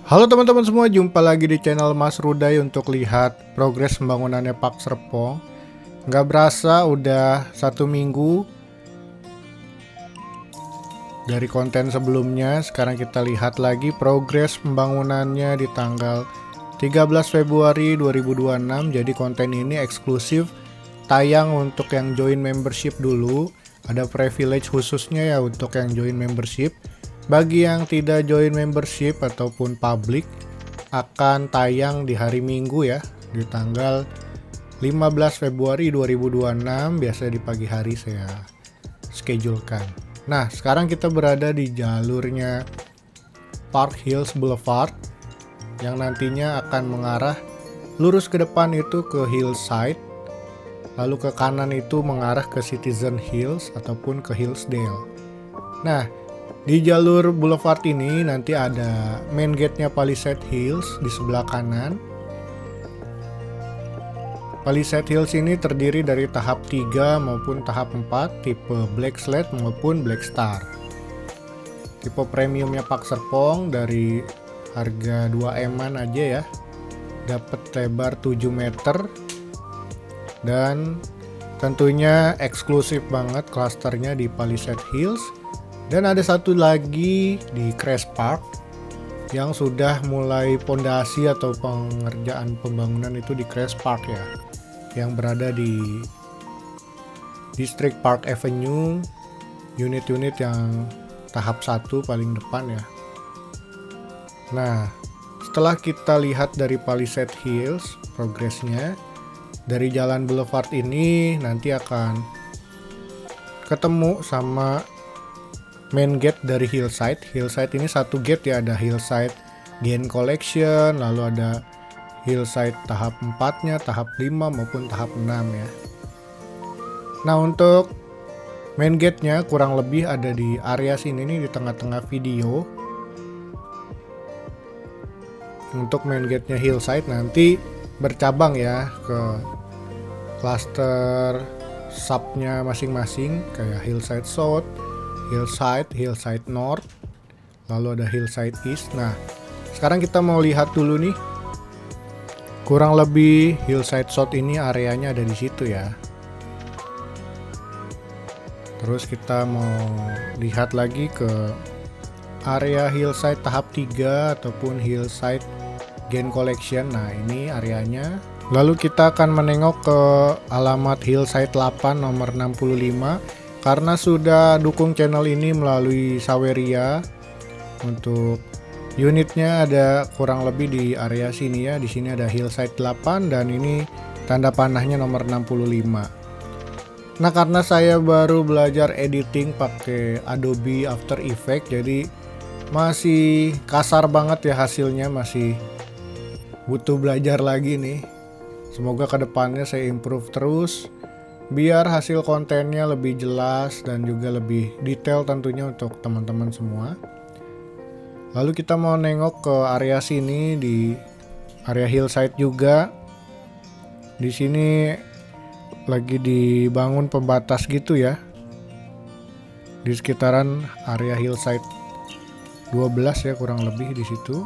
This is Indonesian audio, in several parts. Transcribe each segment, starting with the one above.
Halo teman-teman semua, jumpa lagi di channel Mas Ruday untuk lihat progres pembangunannya Park Serpong. Nggak berasa udah 1 minggu dari konten sebelumnya. Sekarang kita lihat lagi progres pembangunannya di tanggal 13 Februari 2026. Jadi konten ini eksklusif tayang untuk yang join membership dulu. Ada privilege khususnya ya untuk yang join membership. Bagi yang tidak join membership ataupun public, akan tayang di hari Minggu ya, di tanggal 15 Februari 2026, biasa di pagi hari saya schedulekan. Nah, sekarang kita berada di jalurnya Park Hills Boulevard yang nantinya akan mengarah lurus ke depan itu ke Hillside, lalu ke kanan itu mengarah ke Citizen Hills ataupun ke Hillsdale. Nah, di jalur boulevard ini nanti ada main gate-nya Palisade Hills di sebelah kanan. Palisade Hills ini terdiri dari tahap 3 maupun tahap 4, tipe Black Slate maupun Black Star. Tipe premiumnya Park Serpong dari harga 2M-an aja ya, dapat lebar 7 meter dan tentunya eksklusif banget klasternya di Palisade Hills. Dan ada satu lagi di Crest Park yang sudah mulai pondasi atau pengerjaan pembangunan itu di Crest Park ya, yang berada di District Park Avenue, unit-unit yang tahap 1 paling depan ya. Nah, setelah kita lihat dari Palisade Hills progresnya, dari jalan boulevard ini nanti akan ketemu sama main gate dari Hillside. Hillside ini satu gate ya, ada Hillside Gain Collection, lalu ada Hillside tahap 4-nya, tahap 5 maupun tahap 6 ya. Nah, untuk main gate-nya kurang lebih ada di area sini nih, di tengah-tengah video. Untuk main gate-nya Hillside nanti bercabang ya ke cluster sub-nya masing-masing, kayak Hillside South, Hillside North, lalu ada Hillside East. Nah, sekarang kita mau lihat dulu nih, kurang lebih Hillside South ini areanya ada di situ ya. Terus kita mau lihat lagi ke area Hillside tahap 3 ataupun Hillside Gain Collection. Nah, ini areanya. Lalu kita akan menengok ke alamat Hillside 8 nomor 65. Karena sudah dukung channel ini melalui Saweria, untuk unitnya ada kurang lebih di area sini ya. Di sini ada Hillside 8 dan ini tanda panahnya nomor 65. Nah, karena saya baru belajar editing pakai Adobe After Effects, jadi masih kasar banget ya hasilnya, masih butuh belajar lagi nih. Semoga kedepannya saya improve terus, biar hasil kontennya lebih jelas dan juga lebih detail tentunya untuk teman-teman semua. Lalu kita mau nengok ke area sini, di area Hillside juga. Di sini lagi dibangun pembatas gitu ya, di sekitaran area Hillside 12 ya, kurang lebih di situ.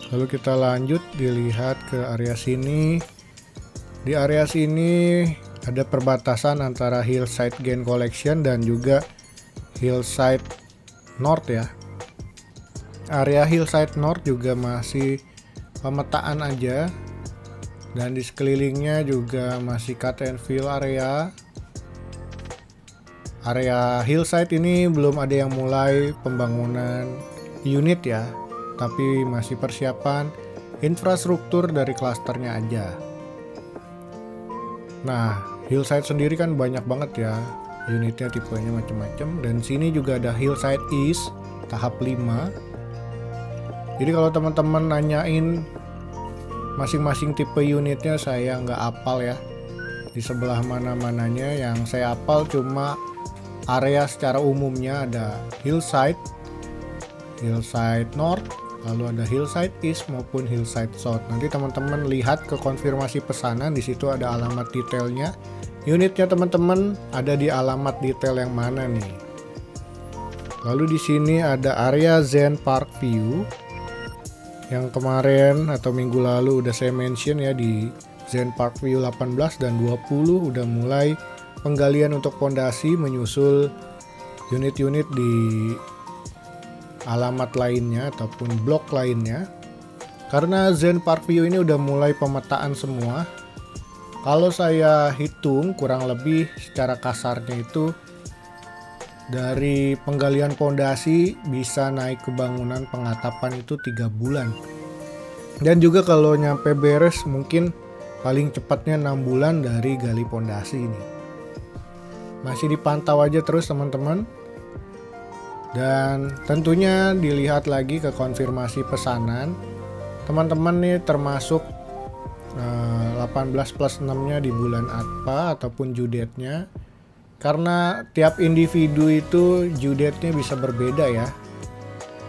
Lalu kita lanjut dilihat ke area sini. Di area sini ada perbatasan antara Hillside Gain Collection dan juga Hillside North ya. Area Hillside North juga masih pemetaan aja, dan di sekelilingnya juga masih cut and fill area. Area Hillside ini belum ada yang mulai pembangunan unit ya, tapi masih persiapan infrastruktur dari klasternya aja. Nah, Hillside sendiri kan banyak banget ya unitnya, tipenya macam-macam. Dan sini juga ada Hillside East tahap 5. Jadi kalau teman-teman nanyain masing-masing tipe unitnya, saya nggak apal ya di sebelah mana-mananya. Yang saya apal cuma area secara umumnya, ada Hillside North, lalu ada Hillside East maupun Hillside South. Nanti teman-teman lihat ke konfirmasi pesanan, di situ ada alamat detailnya. Unitnya teman-teman ada di alamat detail yang mana nih. Lalu di sini ada area Zen Park View yang kemarin atau minggu lalu udah saya mention ya, di Zen Park View 18 dan 20 udah mulai penggalian untuk pondasi menyusul unit-unit di alamat lainnya ataupun blok lainnya. Karena Zen Park View ini udah mulai pemetaan semua. Kalau saya hitung kurang lebih secara kasarnya itu dari penggalian pondasi bisa naik ke bangunan pengatapan itu 3 bulan. Dan juga kalau nyampe beres mungkin paling cepatnya 6 bulan dari gali pondasi ini. Masih dipantau aja terus teman-teman. Dan tentunya dilihat lagi ke konfirmasi pesanan. Teman-teman nih termasuk 18 plus 6 nya di bulan apa ataupun due date-nya. Karena tiap individu itu due date-nya bisa berbeda ya.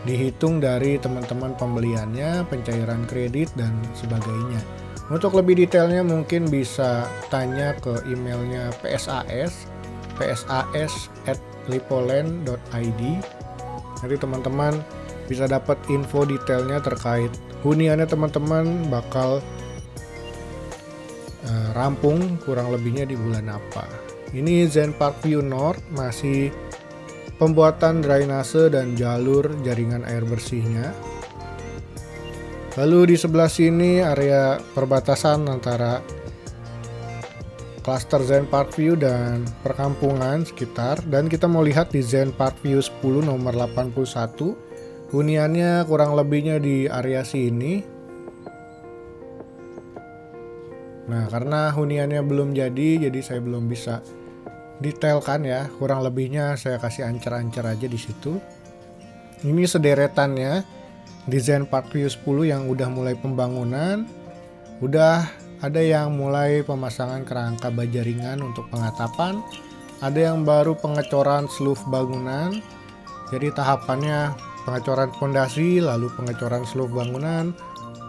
Dihitung dari teman-teman pembeliannya, pencairan kredit dan sebagainya. Untuk lebih detailnya mungkin bisa tanya ke emailnya psas@lipoland.id. Nanti teman-teman bisa dapat info detailnya terkait huniannya teman-teman bakal rampung kurang lebihnya di bulan apa. Ini Zen Park View North masih pembuatan drainase dan jalur jaringan air bersihnya. Lalu di sebelah sini area perbatasan antara klaster Zen Park View dan perkampungan sekitar. Dan kita mau lihat di Zen Park View 10 nomor 81. Huniannya kurang lebihnya di area sini. Nah, karena huniannya belum jadi saya belum bisa detailkan ya. Kurang lebihnya saya kasih ancer-ancer aja di situ. Ini sederetannya di Zen Park View 10 yang udah mulai pembangunan. Udah ada yang mulai pemasangan kerangka baja ringan untuk pengatapan. Ada yang baru pengecoran seluf bangunan. Jadi tahapannya pengecoran pondasi, lalu pengecoran seluf bangunan,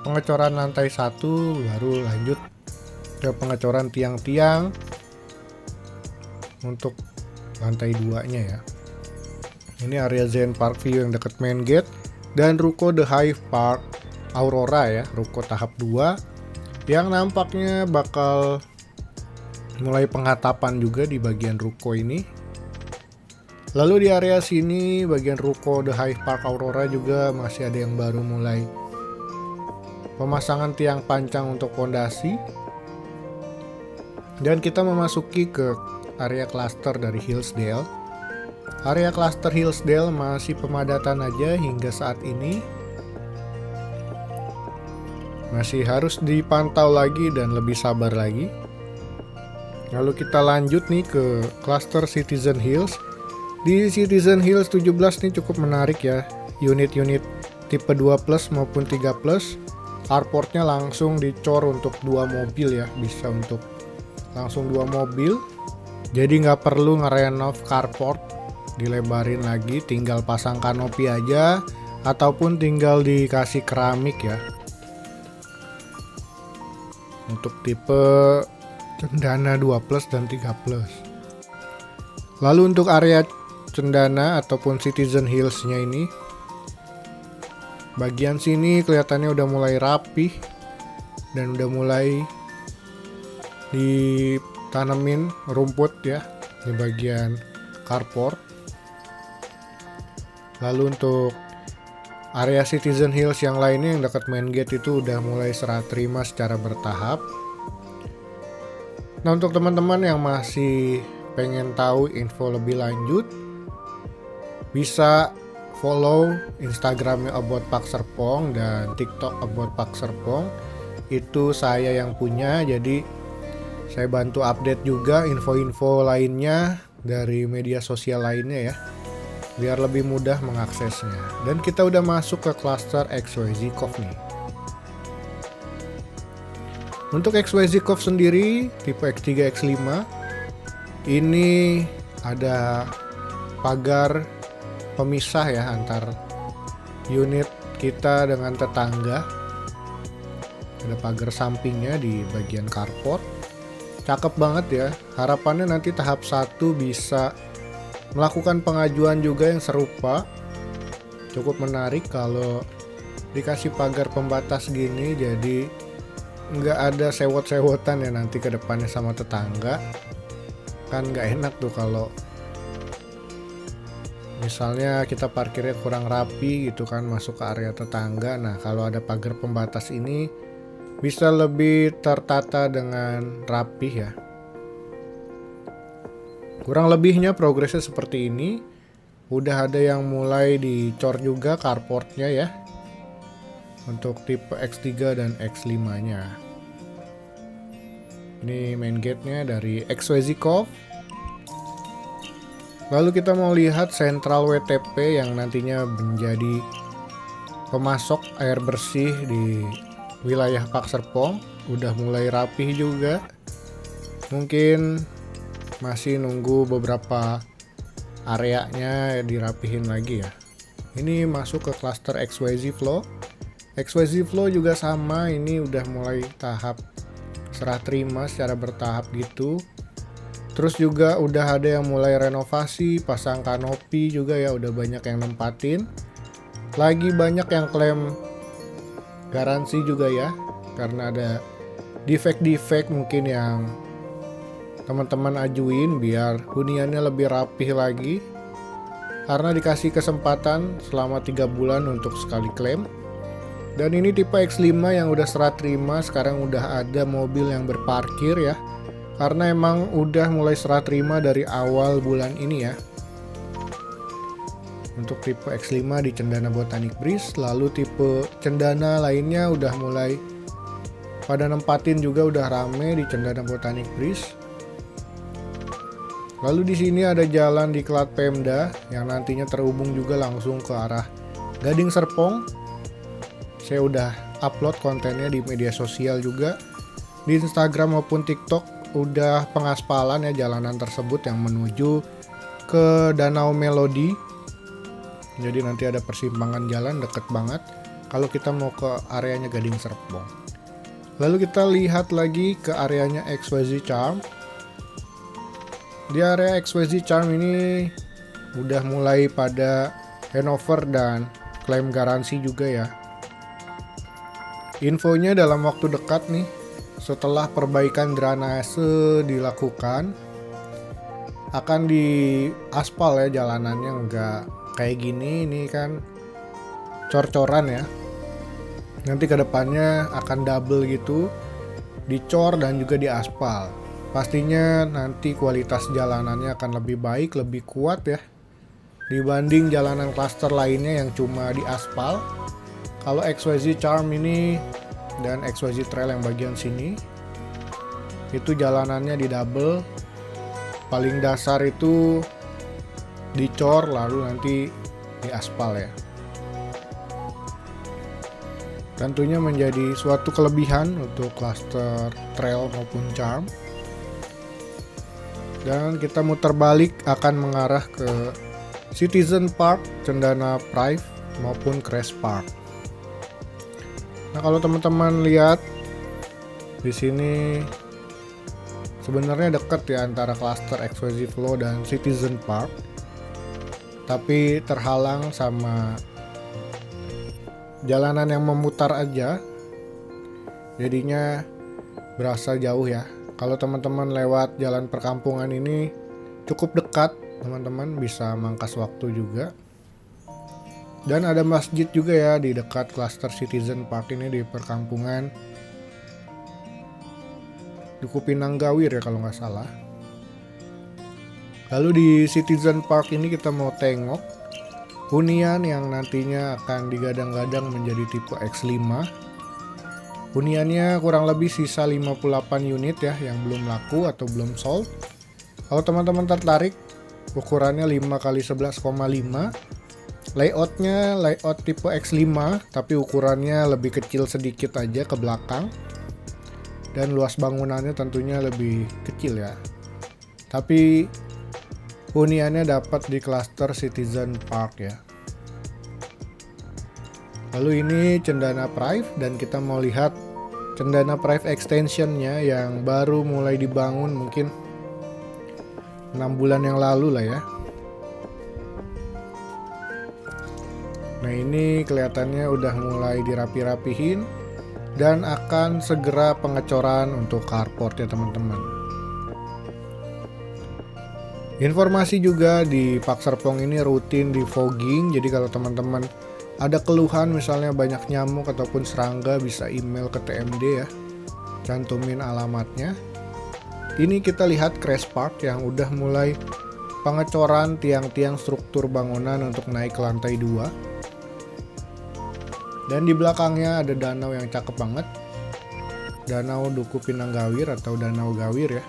pengecoran lantai 1, baru lanjut ke pengecoran tiang-tiang untuk lantai 2-nya ya. Ini area Zen Park View yang dekat main gate dan ruko The Hive Park Aurora ya, ruko tahap 2 yang nampaknya bakal mulai pengatapan juga di bagian ruko ini. Lalu di area sini bagian ruko The Hive Park Aurora juga masih ada yang baru mulai pemasangan tiang pancang untuk pondasi. Dan kita memasuki ke area klaster dari Hillsdale. Area klaster Hillsdale masih pemadatan aja hingga saat ini. Masih harus dipantau lagi dan lebih sabar lagi. Lalu kita lanjut nih ke klaster Citizen Hills. Di Citizen Hills 17 nih cukup menarik ya. Unit-unit tipe 2 plus maupun 3 plus. Carportnya langsung dicor untuk 2 mobil ya. Bisa untuk langsung 2 mobil. Jadi nggak perlu ngerenov carport, dilebarin lagi, tinggal pasang kanopi aja ataupun tinggal dikasih keramik ya. Untuk tipe cendana 2 plus dan 3 plus. Lalu untuk area cendana ataupun Citizen Hills-nya ini, bagian sini kelihatannya udah mulai rapih dan udah mulai ditanemin rumput ya di bagian carport. Lalu untuk area Citizen Hills yang lainnya yang dekat main gate itu udah mulai serah terima secara bertahap. Nah, untuk teman-teman yang masih pengen tahu info lebih lanjut, bisa follow Instagramnya About Pak Serpong dan TikTok About Pak Serpong. Itu saya yang punya, jadi saya bantu update juga info-info lainnya dari media sosial lainnya ya, biar lebih mudah mengaksesnya. Dan kita udah masuk ke cluster XYZ Cove nih. Untuk XYZ Cove sendiri tipe X3 X5 ini ada pagar pemisah ya antar unit kita dengan tetangga. Ada pagar sampingnya di bagian carport. Cakep banget ya. Harapannya nanti tahap 1 bisa melakukan pengajuan juga yang serupa. Cukup menarik kalau dikasih pagar pembatas gini, jadi nggak ada sewot-sewotan ya nanti ke depannya sama tetangga. Kan nggak enak tuh kalau misalnya kita parkirnya kurang rapi gitu kan, masuk ke area tetangga. Nah kalau ada pagar pembatas ini bisa lebih tertata dengan rapih ya. Kurang lebihnya progresnya seperti ini. Udah ada yang mulai dicor juga carportnya ya, untuk tipe X3 dan X5 nya. Ini main gate-nya dari XYZ Corp. Lalu kita mau lihat sentral WTP yang nantinya menjadi pemasok air bersih di wilayah Pak Serpong. Udah mulai rapih juga. Mungkin masih nunggu beberapa areanya dirapihin lagi ya. Ini masuk ke cluster XYZ Flow. XYZ Flow juga sama, ini udah mulai tahap serah terima secara bertahap gitu. Terus juga udah ada yang mulai renovasi, pasang kanopi juga ya, udah banyak yang nempatin. Lagi banyak yang klaim garansi juga ya, karena ada defect-defect mungkin yang teman-teman ajuin biar huniannya lebih rapih lagi. Karena dikasih kesempatan selama 3 bulan untuk sekali klaim. Dan ini tipe X5 yang udah serah terima, sekarang udah ada mobil yang berparkir ya. Karena emang udah mulai serah terima dari awal bulan ini ya. Untuk tipe X5 di Cendana Botanic Breeze, lalu tipe Cendana lainnya udah mulai pada nempatin juga, udah rame di Cendana Botanic Breeze. Lalu di sini ada jalan di Klat Pemda yang nantinya terhubung juga langsung ke arah Gading Serpong. Saya udah upload kontennya di media sosial juga, di Instagram maupun TikTok. Udah pengaspalan ya jalanan tersebut yang menuju ke Danau Melodi. Jadi nanti ada persimpangan jalan deket banget kalau kita mau ke areanya Gading Serpong. Lalu kita lihat lagi ke areanya XYZ Charm. Di area XYZ Charm ini udah mulai pada handover dan klaim garansi juga ya. Infonya dalam waktu dekat nih, setelah perbaikan drainase dilakukan, akan diaspal ya jalanannya, nggak kayak gini. Ini kan cor-coran ya. Nanti kedepannya akan double gitu, dicor dan juga diaspal. Pastinya nanti kualitas jalanannya akan lebih baik, lebih kuat ya, dibanding jalanan klaster lainnya yang cuma diaspal. Kalau XYZ Charm ini dan XYZ Trail yang bagian sini, itu jalanannya di double. Paling dasar itu dicor lalu nanti diaspal ya. Tentunya menjadi suatu kelebihan untuk klaster Trail maupun Charm. Dan kita muter balik akan mengarah ke Citizen Park, Cendana Prive maupun Crest Park. Nah, kalau teman-teman lihat di sini sebenarnya dekat ya antara klaster XYZ Flow dan Citizen Park. Tapi terhalang sama jalanan yang memutar aja. Jadinya berasa jauh ya. Kalau teman-teman lewat jalan perkampungan ini cukup dekat, teman-teman bisa mangkas waktu juga. Dan ada masjid juga ya di dekat klaster Citizen Park ini di perkampungan Duku Pinanggawir ya kalau nggak salah. Lalu di Citizen Park ini kita mau tengok hunian yang nantinya akan digadang-gadang menjadi tipe X5. Huniannya kurang lebih sisa 58 unit ya yang belum laku atau belum sold. Kalau teman-teman tertarik, ukurannya 5x11,5. Layoutnya layout tipe X5, tapi ukurannya lebih kecil sedikit aja ke belakang. Dan luas bangunannya tentunya lebih kecil ya. Tapi huniannya dapat di klaster Citizen Park ya. Lalu ini Cendana Prive, dan kita mau lihat Cendana Prive extensionnya yang baru mulai dibangun mungkin 6 bulan yang lalu lah ya. Nah ini kelihatannya udah mulai dirapi-rapihin dan akan segera pengecoran untuk carport ya teman-teman. Informasi juga di Pak Serpong ini rutin di fogging, jadi kalau teman-teman ada keluhan misalnya banyak nyamuk ataupun serangga bisa email ke TMD ya, cantumin alamatnya. Ini kita lihat Crash Park yang udah mulai pengecoran tiang-tiang struktur bangunan untuk naik ke lantai 2. Dan di belakangnya ada danau yang cakep banget, Danau Duku Pinanggawir atau Danau Gawir ya.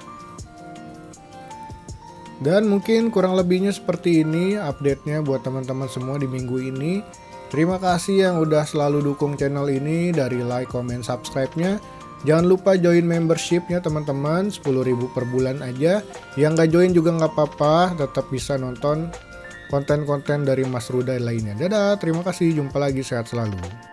Dan mungkin kurang lebihnya seperti ini update-nya buat teman-teman semua di minggu ini. Terima kasih yang udah selalu dukung channel ini dari like, comment, subscribe-nya. Jangan lupa join membership-nya teman-teman, 10.000 per bulan aja. Yang gak join juga gak apa-apa, tetap bisa nonton konten-konten dari Mas Ruda lainnya. Dadah, terima kasih, jumpa lagi, sehat selalu.